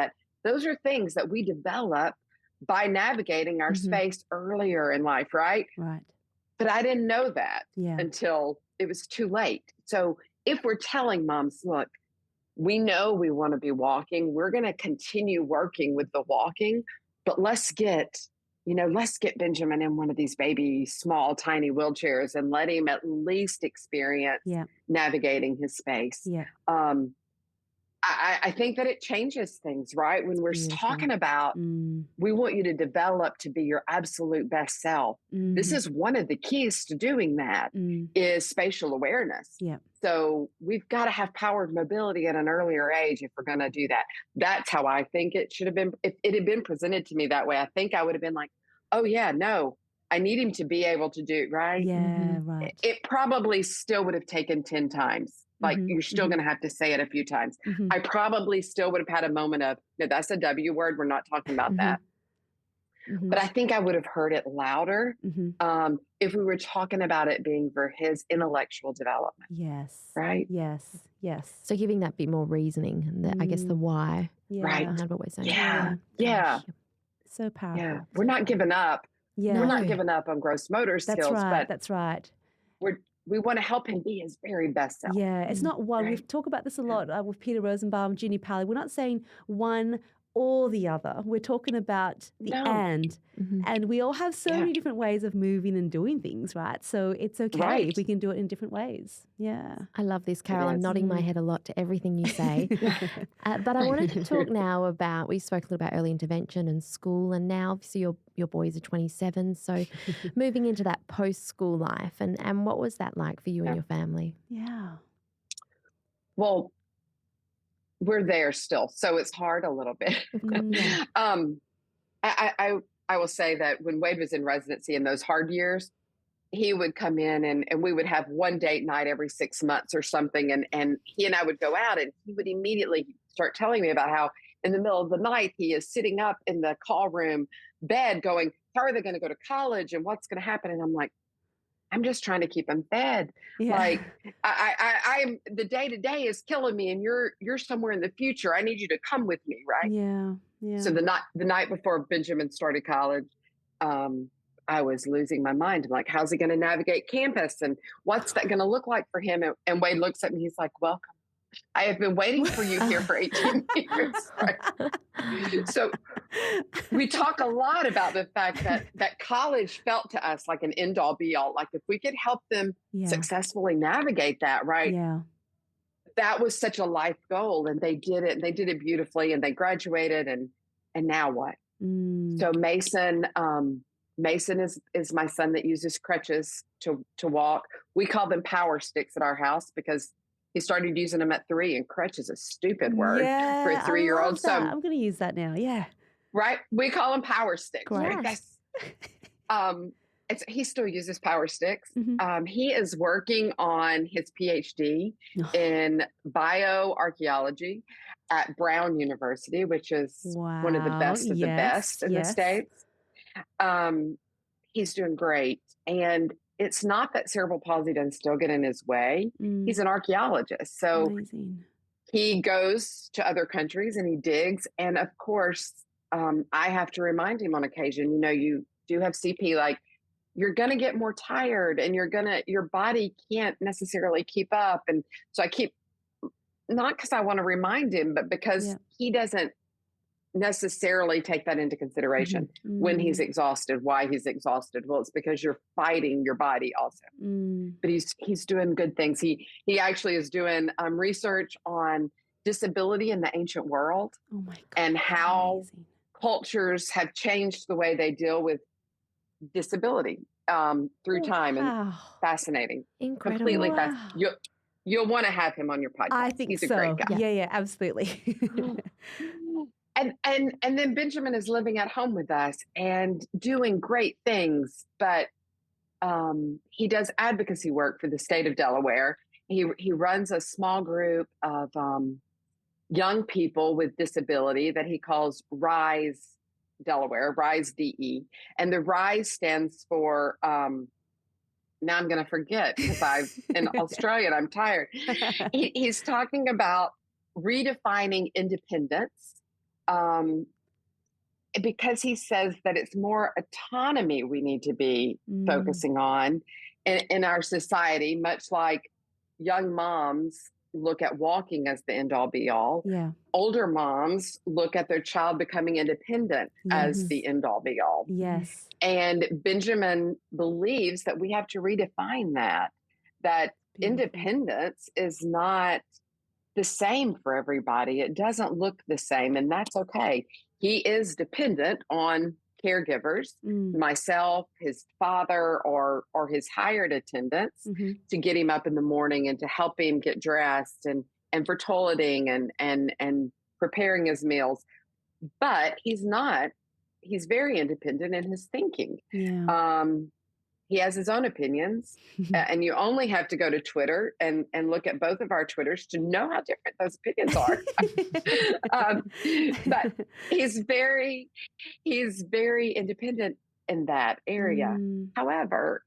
Speaker 3: Those are things that we develop by navigating our space earlier in life, right?
Speaker 2: Right.
Speaker 3: But I didn't know that until it was too late. So if we're telling moms, look, we know we want to be walking, we're going to continue working with the walking, but let's get Benjamin in one of these baby, small, tiny wheelchairs and let him at least experience navigating his space. I think that it changes things, right? When we're talking about, we want you to develop to be your absolute best self. This is one of the keys to doing that is spatial awareness. So we've got to have powered mobility at an earlier age if we're going to do that. That's how I think it should have been. If it had been presented to me that way, I think I would have been like, oh yeah, no, I need him to be able to do it, right?
Speaker 2: Right.
Speaker 3: It probably still would have taken 10 times. Like you're still going to have to say it a few times. I probably still would have had a moment of, no, that's a W word. We're not talking about that. But I think I would have heard it louder if we were talking about it being for his intellectual development. Right?
Speaker 2: Yes.
Speaker 1: So giving that bit more reasoning and I guess the why behind what we're saying.
Speaker 3: Yeah.
Speaker 2: So powerful.
Speaker 3: Yeah. We're not giving up. We're not giving up on gross motor skills.
Speaker 2: That's right.
Speaker 3: We want to help him be his very best self.
Speaker 2: Yeah, it's not one. We've talked about this a lot with Peter Rosenbaum, Ginny Pally. We're not saying one or the other. We're talking about the
Speaker 3: No.
Speaker 2: and we all have so many different ways of moving and doing things, right? So it's okay if we can do it in different ways. Yeah.
Speaker 1: I love this, Carol. I'm nodding my head a lot to everything you say. But I wanted to talk now about, we spoke a little about early intervention and school, and now obviously your boys are 27, so moving into that post-school life, and what was that like for you and your family?
Speaker 2: Yeah.
Speaker 3: Well, we're there still, so it's hard a little bit. I will say that when Wade was in residency in those hard years, he would come in and we would have one date night every 6 months or something. And he and I would go out, and he would immediately start telling me about how in the middle of the night, he is sitting up in the call room bed going, how are they going to go to college and what's going to happen? And I'm like, I'm just trying to keep him fed.
Speaker 2: Yeah.
Speaker 3: Like I'm the day to day is killing me, and you're somewhere in the future. I need you to come with me, right?
Speaker 2: Yeah. Yeah.
Speaker 3: So the night before Benjamin started college, I was losing my mind. I'm like, how's he going to navigate campus, and what's that going to look like for him? And Wade looks at me. He's like, welcome. I have been waiting for you here for 18 years. Right? So we talk a lot about the fact that college felt to us like an end all be all. Like if we could help them successfully navigate that, right?
Speaker 2: Yeah.
Speaker 3: That was such a life goal, and they did it. And they did it beautifully, and they graduated. And now what? So Mason is my son that uses crutches to walk. We call them power sticks at our house because he started using them at 3, and crutch is a stupid word for a 3-year-old. So
Speaker 2: I'm going to use that now. Yeah.
Speaker 3: Right. We call them power sticks. Right?
Speaker 2: Yes.
Speaker 3: He still uses power sticks. He is working on his PhD in bioarchaeology at Brown University, which is one of the best of the best in the States. He's doing great. And it's not that cerebral palsy doesn't still get in his way. He's an archaeologist. So he goes to other countries and he digs. And of course, I have to remind him on occasion, you do have CP, like you're going to get more tired and your body can't necessarily keep up. And so I keep, not because I want to remind him, but because he doesn't necessarily take that into consideration when he's exhausted, why he's exhausted. Well, it's because you're fighting your body also. But he's doing good things. He actually is doing research on disability in the ancient world.
Speaker 2: Oh my God,
Speaker 3: and how
Speaker 2: amazing.
Speaker 3: Cultures have changed the way they deal with disability through time. And fascinating.
Speaker 1: Incredible.
Speaker 3: Completely fascinating. You'll want to have him on your podcast.
Speaker 2: I think
Speaker 3: he's
Speaker 2: so.
Speaker 3: a great guy.
Speaker 2: Yeah, absolutely.
Speaker 3: And then Benjamin is living at home with us and doing great things, but he does advocacy work for the state of Delaware. He runs a small group of young people with disability that he calls RISE Delaware, RISE DE. And the RISE stands for, now I'm going to forget because I'm in Australia and I'm tired. He's talking about redefining independence. Because he says that it's more autonomy we need to be focusing on in our society, much like young moms look at walking as the end all be all.
Speaker 2: Yeah.
Speaker 3: Older moms look at their child becoming independent as the end all be all.
Speaker 2: Yes.
Speaker 3: And Benjamin believes that we have to redefine that independence is not the same for everybody. It doesn't look the same, and that's okay. He is dependent on caregivers, myself, his father, or his hired attendants to get him up in the morning and to help him get dressed and for toileting and preparing his meals. But he's very independent in his thinking.
Speaker 2: Yeah.
Speaker 3: He has his own opinions, and you only have to go to Twitter and look at both of our Twitters to know how different those opinions are. But he's very independent in that area. However,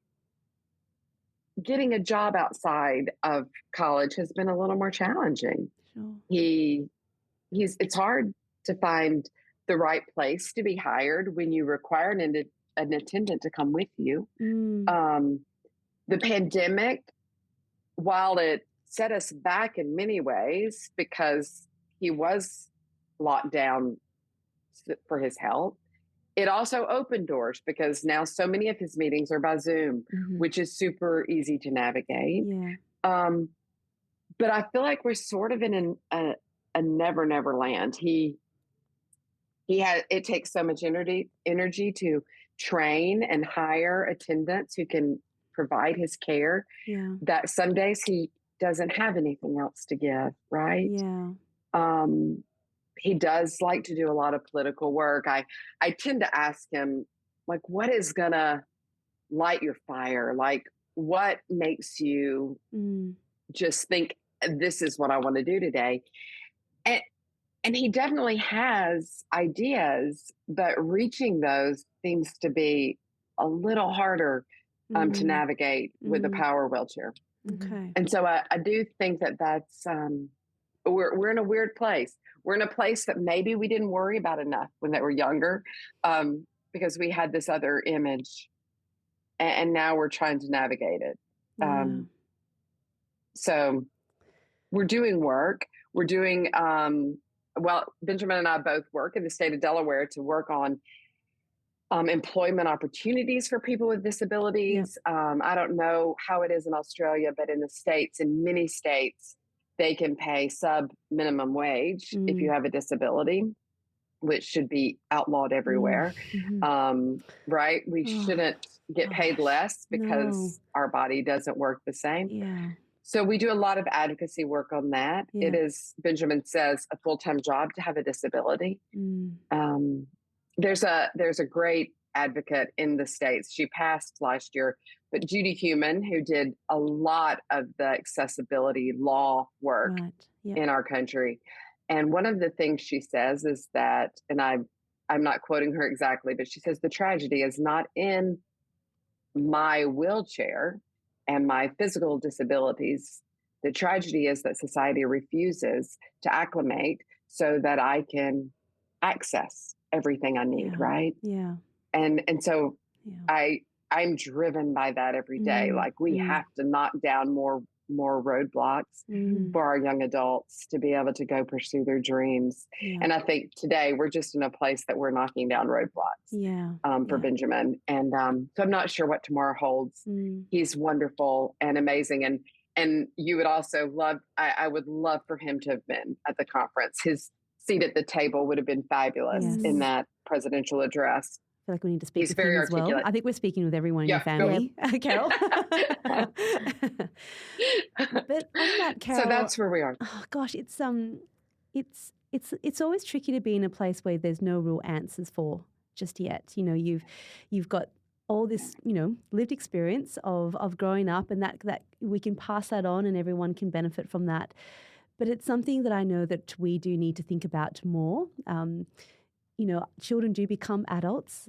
Speaker 3: getting a job outside of college has been a little more challenging. Sure. It's hard to find the right place to be hired when you require an attendant to come with you. The pandemic, while it set us back in many ways because he was locked down for his health. It also opened doors because now so many of his meetings are by Zoom, which is super easy to navigate.
Speaker 2: Yeah.
Speaker 3: But I feel like we're sort of in a never land. It takes so much energy to train and hire attendants who can provide his care that some days he doesn't have anything else to give, right?
Speaker 2: Yeah.
Speaker 3: He does like to do a lot of political work. I tend to ask him, like, what is gonna light your fire? Like, what makes you just think this is what I want to do today? And he definitely has ideas, but reaching those seems to be a little harder to navigate with a power wheelchair.
Speaker 2: Okay.
Speaker 3: And so I do think that's we're in a weird place. We're in a place that maybe we didn't worry about enough when they were younger, because we had this other image, and now we're trying to navigate it. So we're doing work. We're doing Benjamin and I both work in the state of Delaware to work on employment opportunities for people with disabilities. I don't know how it is in Australia, but in many states, they can pay sub minimum wage if you have a disability, which should be outlawed everywhere. Right? We shouldn't get paid less because our body doesn't work the same.
Speaker 2: Yeah.
Speaker 3: So we do a lot of advocacy work on that. Yeah. It is, Benjamin says, a full-time job to have a disability. There's a great advocate in the States. She passed last year, but Judy Human, who did a lot of the accessibility law work in our country. And one of the things she says is that, and I'm not quoting her exactly, but she says the tragedy is not in my wheelchair and my physical disabilities. The tragedy is that society refuses to acclimate so that I can access everything I need, right?
Speaker 2: Yeah.
Speaker 3: And so I'm driven by that every day. Like we have to knock down more roadblocks for our young adults to be able to go pursue their dreams. And I think today we're just in a place that we're knocking down roadblocks for Benjamin. And so I'm not sure what tomorrow holds. He's wonderful and amazing. And you would also I would love for him to have been at the conference. His seat at the table would have been fabulous in that presidential address.
Speaker 2: I feel like we need to speak
Speaker 3: He's
Speaker 2: with
Speaker 3: very
Speaker 2: him as
Speaker 3: articulate.
Speaker 2: well. I think we're speaking with everyone in your family, Carol. But on that, Carol,
Speaker 3: so that's where we are.
Speaker 2: Oh gosh, it's always tricky to be in a place where there's no real answers for just yet. You know, you've got all this, lived experience of growing up, and that we can pass that on, and everyone can benefit from that. But it's something that I know that we do need to think about more. Children do become adults,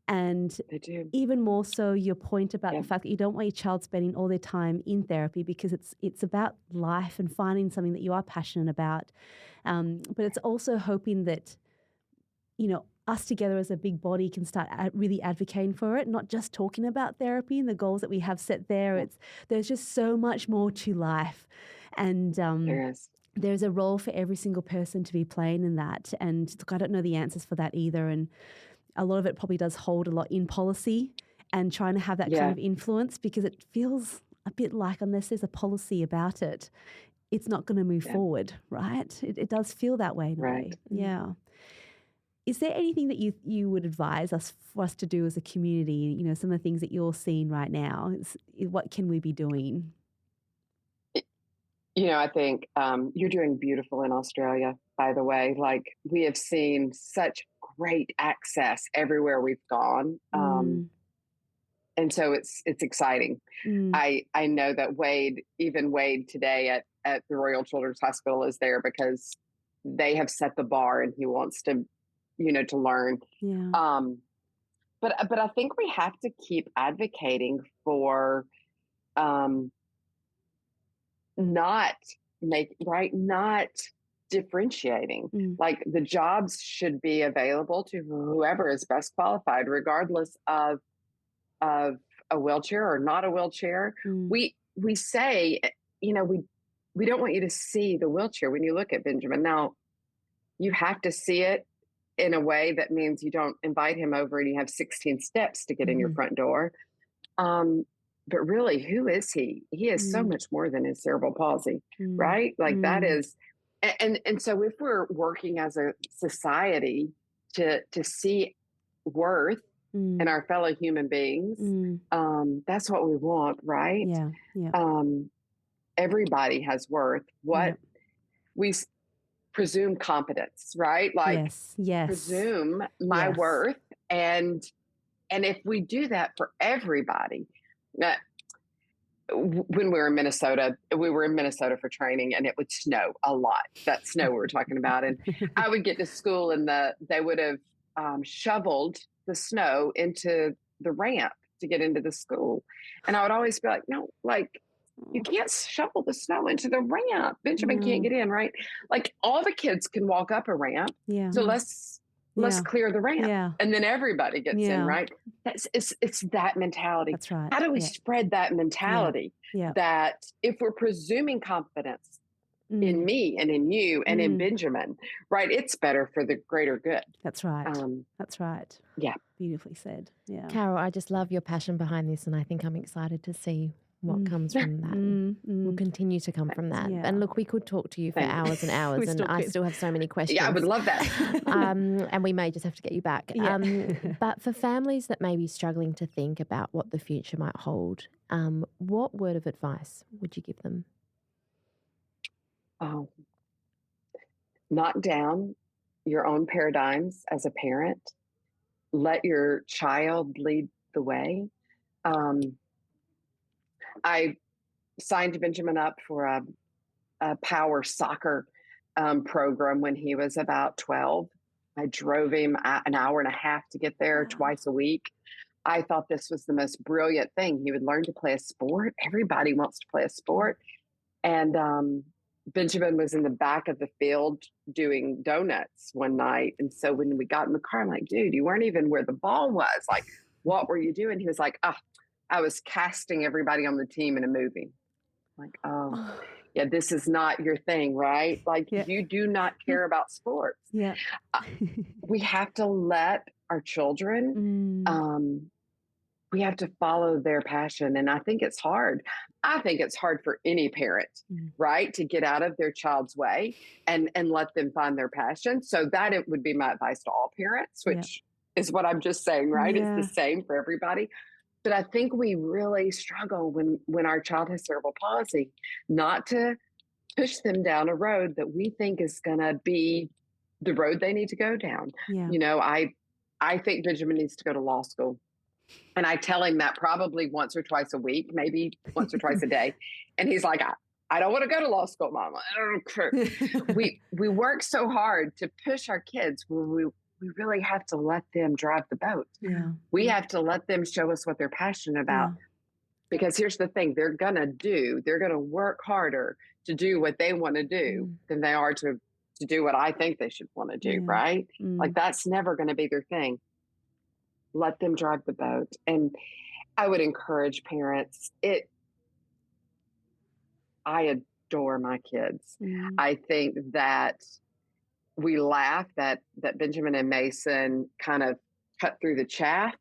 Speaker 2: and
Speaker 3: they do.
Speaker 2: Even more so your point about the fact that you don't want your child spending all their time in therapy, because it's about life and finding something that you are passionate about. But it's also hoping that, us together as a big body can start really advocating for it, not just talking about therapy and the goals that we have set there. There's just so much more to life. And
Speaker 3: there is.
Speaker 2: There's a role for every single person to be playing in that. And look, I don't know the answers for that either. And a lot of it probably does hold a lot in policy and trying to have that kind of influence, because it feels a bit like unless there's a policy about it, it's not going to move forward, right? It does feel that way in a way. Yeah. Is there anything that you would advise for us to do as a community? Some of the things that you're seeing right now, what can we be doing?
Speaker 3: I think you're doing beautiful in Australia, by the way. Like, we have seen such great access everywhere we've gone. And so it's exciting. I know that Wade today at the Royal Children's Hospital is there because they have set the bar and he wants to, to learn.
Speaker 2: Yeah.
Speaker 3: But I think we have to keep advocating for not differentiating. Like, the jobs should be available to whoever is best qualified, regardless of a wheelchair or not a wheelchair. We say, we don't want you to see the wheelchair when you look at Benjamin. Now, you have to see it in a way that means you don't invite him over and you have 16 steps to get in your front door. But really, who is he? He is so much more than his cerebral palsy, right? Like that is, and so if we're working as a society to see worth in our fellow human beings, that's what we want, right?
Speaker 2: Yeah.
Speaker 3: Everybody has worth. What we presume competence, right? Like
Speaker 2: yes.
Speaker 3: presume my worth, and if we do that for everybody. When we were in Minnesota for training, and it would snow a lot. That snow we were talking about, and I would get to school, and they would have shoveled the snow into the ramp to get into the school, and I would always be like, no, like you can't shovel the snow into the ramp. Benjamin can't get in, right? Like all the kids can walk up a ramp, so let's clear the ramp, and then everybody gets in, right? It's that mentality.
Speaker 2: That's right.
Speaker 3: How do we spread that mentality that if we're presuming confidence in me and in you and in Benjamin, right, it's better for the greater good.
Speaker 2: That's right. That's right.
Speaker 3: Yeah.
Speaker 2: Beautifully said. Yeah.
Speaker 1: Carol, I just love your passion behind this, and I think I'm excited to see what comes from that will continue to come from that. And look, we could talk to you for hours and hours, and I still have so many questions.
Speaker 3: Yeah, I would love that.
Speaker 1: And we may just have to get you back. But for families that may be struggling to think about what the future might hold, what word of advice would you give them?
Speaker 3: Knock down your own paradigms as a parent. Let your child lead the way. I signed Benjamin up for a power soccer program when he was about 12. I drove him an hour and a half to get there twice a week. I thought this was the most brilliant thing. He would learn to play a sport. Everybody wants to play a sport. And Benjamin was in the back of the field doing donuts one night. And so when we got in the car, I'm like, dude, you weren't even where the ball was. Like, what were you doing? He was like, I was casting everybody on the team in a movie. Like, yeah, this is not your thing, right? Like, you do not care about sports.
Speaker 2: Yeah.
Speaker 3: We have to let our children, we have to follow their passion. And I think it's hard. I think it's hard for any parent, right, to get out of their child's way and let them find their passion. So that it would be my advice to all parents, which is what I'm just saying, right?
Speaker 2: Yeah.
Speaker 3: It's the same for everybody. But I think we really struggle when our child has cerebral palsy, not to push them down a road that we think is going to be the road they need to go down.
Speaker 2: Yeah.
Speaker 3: You know, I think Benjamin needs to go to law school. And I tell him that probably once or twice a week, maybe once or twice a day. And he's like, I don't want to go to law school, Mama. I don't care. We work so hard to push our kids where we really have to let them drive the boat.
Speaker 2: Yeah.
Speaker 3: We have to let them show us what they're passionate about. Because here's the thing, they're going to work harder to do what they want to do than they are to do what I think they should want to do, right? Like that's never going to be their thing. Let them drive the boat. And I would encourage parents, I adore my kids. I think that we laugh that Benjamin and Mason kind of cut through the chaff,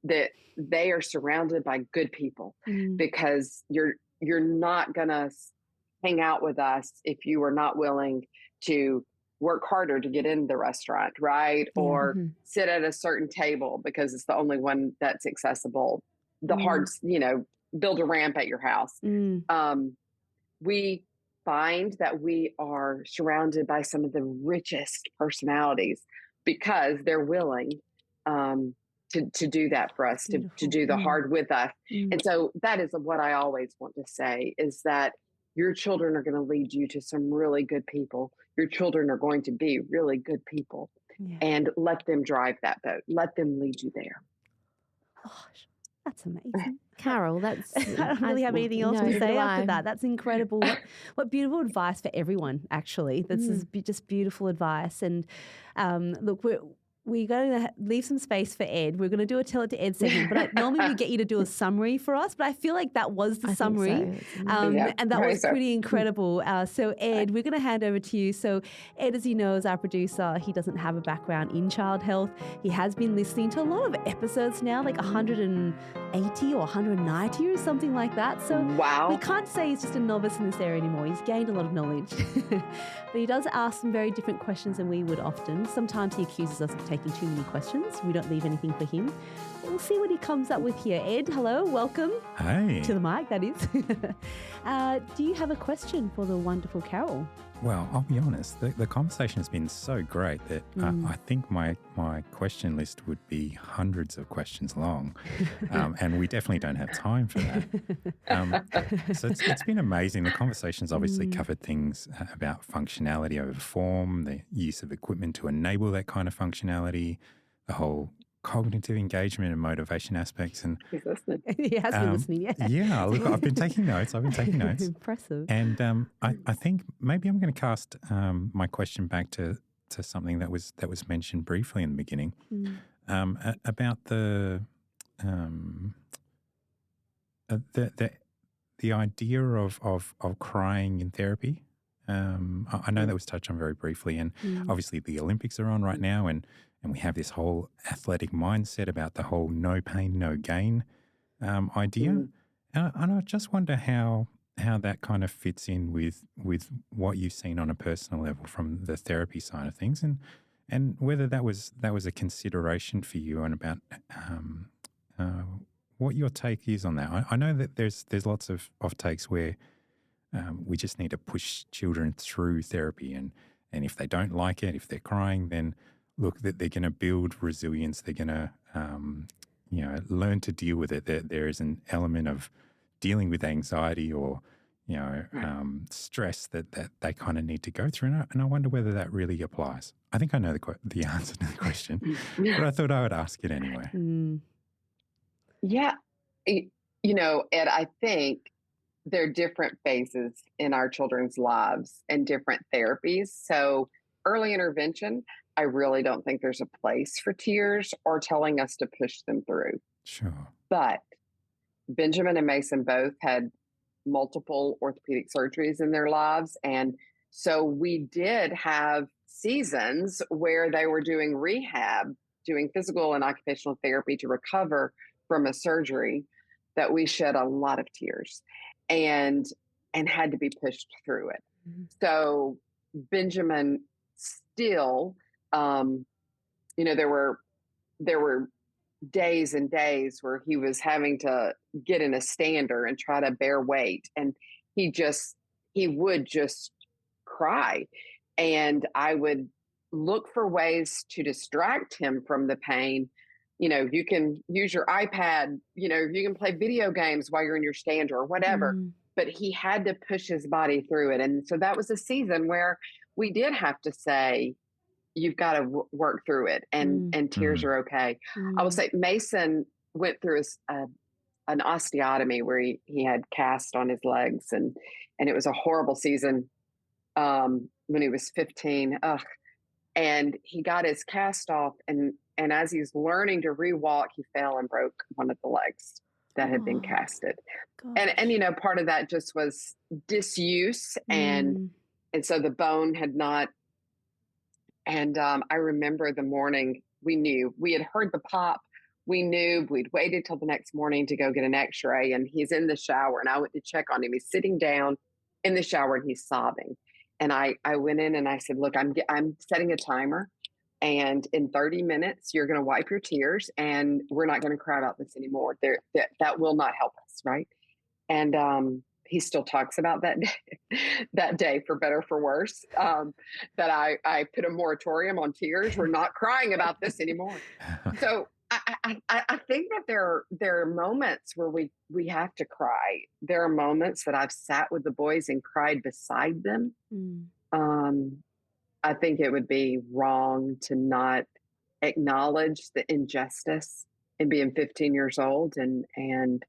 Speaker 3: that they are surrounded by good people, because you're not going to hang out with us if you are not willing to work harder to get in the restaurant, right? Or sit at a certain table because it's the only one that's accessible. The hard, build a ramp at your house. We find that we are surrounded by some of the richest personalities because they're willing to do that for us, to do the hard with us. And so that is what I always want to say, is that your children are going to lead you to some really good people. Your children are going to be really good people, and let them drive that boat. Let them lead you there.
Speaker 2: Gosh, that's amazing.
Speaker 1: Carol,
Speaker 2: I don't really have anything else to say after that. That's incredible. What beautiful advice for everyone, actually. This is just beautiful advice. And look, we're going to leave some space for Ed. We're going to do a Tell It to Ed segment, but normally we get you to do a summary for us, but I feel like that was the summary. And that was pretty incredible. So Ed, we're going to hand over to you. So Ed, as you know, is our producer. He doesn't have a background in child health. He has been listening to a lot of episodes now, like 180 or 190 or something like that. So we can't say he's just a novice in this area anymore. He's gained a lot of knowledge. But he does ask some very different questions than we would often. Sometimes he accuses us of taking too many questions. We don't leave anything for him. We'll see what he comes up with here. Ed, hello, welcome.
Speaker 4: Hi.
Speaker 2: To the mic, that is. Do you have a question for the wonderful Carol?
Speaker 4: Well, I'll be honest, the conversation has been so great that I think my question list would be hundreds of questions long, and we definitely don't have time for that. So it's been amazing. The conversation's obviously covered things about functionality over form, the use of equipment to enable that kind of functionality, the whole cognitive engagement and motivation aspects. And
Speaker 3: he's listening.
Speaker 2: He has been listening,
Speaker 4: Yeah, look, I've been taking notes.
Speaker 2: Impressive.
Speaker 4: And I think maybe I'm going to cast my question back to something that was mentioned briefly in the beginning about the idea of crying in therapy. I know that was touched on very briefly, and obviously the Olympics are on right now, and we have this whole athletic mindset about the whole no pain, no gain idea. And I just wonder how that kind of fits in with what you've seen on a personal level from the therapy side of things, and whether that was a consideration for you, and about what your take is on that. I know that there's lots of takes where we just need to push children through therapy, and if they don't like it, if they're crying, then look, that they're going to build resilience. They're going to, learn to deal with it. There is an element of dealing with anxiety or, stress that they kind of need to go through. And I wonder whether that really applies. I think I know the answer to the question, but I thought I would ask it anyway.
Speaker 3: Yeah. Ed, I think there are different phases in our children's lives and different therapies. So early intervention, I really don't think there's a place for tears or telling us to push them through.
Speaker 4: Sure.
Speaker 3: But Benjamin and Mason both had multiple orthopedic surgeries in their lives. And so we did have seasons where they were doing rehab, doing physical and occupational therapy to recover from a surgery, that we shed a lot of tears and had to be pushed through it. So Benjamin still, there were days and days where he was having to get in a stander and try to bear weight, and he would just cry, and I would look for ways to distract him from the pain. You can use your iPad, you can play video games while you're in your stander or whatever, but he had to push his body through it. And so that was a season where we did have to say, you've got to work through it, and tears are okay. I will say Mason went through an osteotomy where he had cast on his legs, and it was a horrible season when he was 15. And he got his cast off, and as he's learning to rewalk, he fell and broke one of the legs that had been casted. Gosh. And part of that just was disuse, and so the bone had not. And I remember the morning we had heard the pop. We knew. We'd waited till the next morning to go get an x-ray, and he's in the shower, and I went to check on him. He's sitting down in the shower and he's sobbing. And I went in and I said, look, I'm setting a timer, and in 30 minutes, you're going to wipe your tears, and we're not going to cry about this anymore. That will not help us. Right. And he still talks about that day for better, for worse, that I put a moratorium on tears. We're not crying about this anymore. So I think that there are moments where we have to cry. There are moments that I've sat with the boys and cried beside them. I think it would be wrong to not acknowledge the injustice in being 15 years old and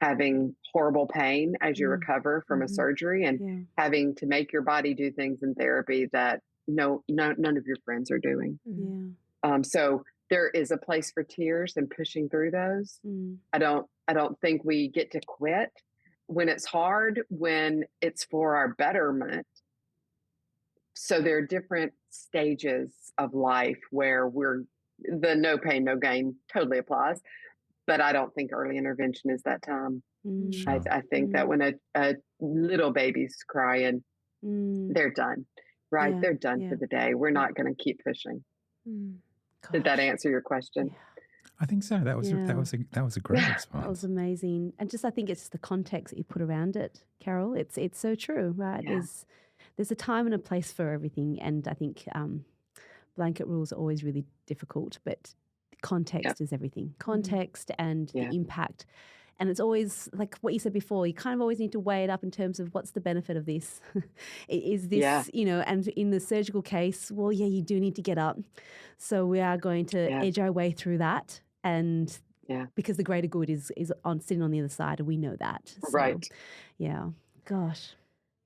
Speaker 3: having horrible pain as you recover from a surgery, and having to make your body do things in therapy that none of your friends are doing. So there is a place for tears and pushing through those. I don't think we get to quit when it's hard, when it's for our betterment. So there are different stages of life where the no pain, no gain totally applies. But I don't think early intervention is that time.
Speaker 4: Sure.
Speaker 3: I think that when a little baby's crying, they're done, right?
Speaker 2: Yeah,
Speaker 3: They're done
Speaker 2: yeah.
Speaker 3: for the day. We're not going to keep pushing. Did that
Speaker 2: Gosh.
Speaker 3: answer your question?
Speaker 4: I think so. That was
Speaker 2: Yeah.
Speaker 4: that was a great
Speaker 2: That
Speaker 4: response.
Speaker 2: was amazing. And just I think it's the context that you put around it, Carol. It's so true, right?
Speaker 3: Yeah.
Speaker 2: There's a time and a place for everything. And I think blanket rules are always really difficult, but context is everything. Context and the impact. And it's always like what you said before, you kind of always need to weigh it up in terms of what's the benefit of this? Is this, and in the surgical case, well, yeah, you do need to get up. So we are going to edge our way through that. And because the greater good is sitting on the other side, and we know that. So,
Speaker 3: Right.
Speaker 2: Yeah. Gosh.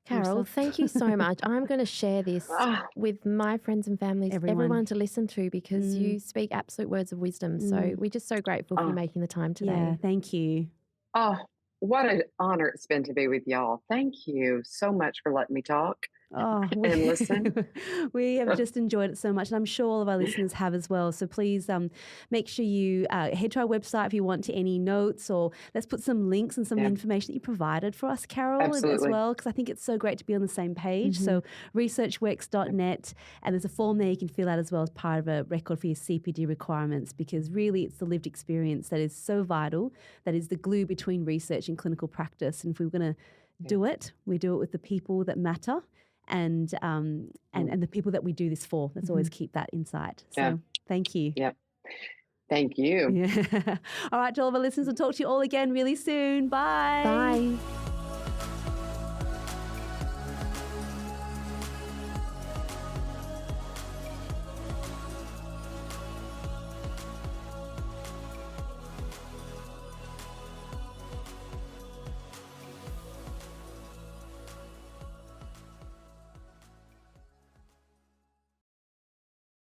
Speaker 1: Carol, thank you so much. I'm going to share this with my friends and families, everyone to listen to, because you speak absolute words of wisdom. So we're just so grateful for you making the time today.
Speaker 2: Yeah, thank you.
Speaker 3: Oh, what an honor it's been to be with y'all. Thank you so much for letting me talk. And listen.
Speaker 2: We have just enjoyed it so much, and I'm sure all of our listeners have as well. So please make sure you head to our website if you want to any notes, or let's put some links and some information that you provided for us, Carol, as well, because I think it's so great to be on the same page. So researchworks.net, and there's a form there you can fill out as well as part of a record for your CPD requirements, because really it's the lived experience that is so vital, that is the glue between research and clinical practice. And if we were going to do it, we do it with the people that matter. And the people that we do this for. Let's always keep that in sight. So thank you.
Speaker 3: Yep. Thank you.
Speaker 2: Yeah. All right, to all of our listeners, we'll talk to you all again really soon. Bye.
Speaker 1: Bye.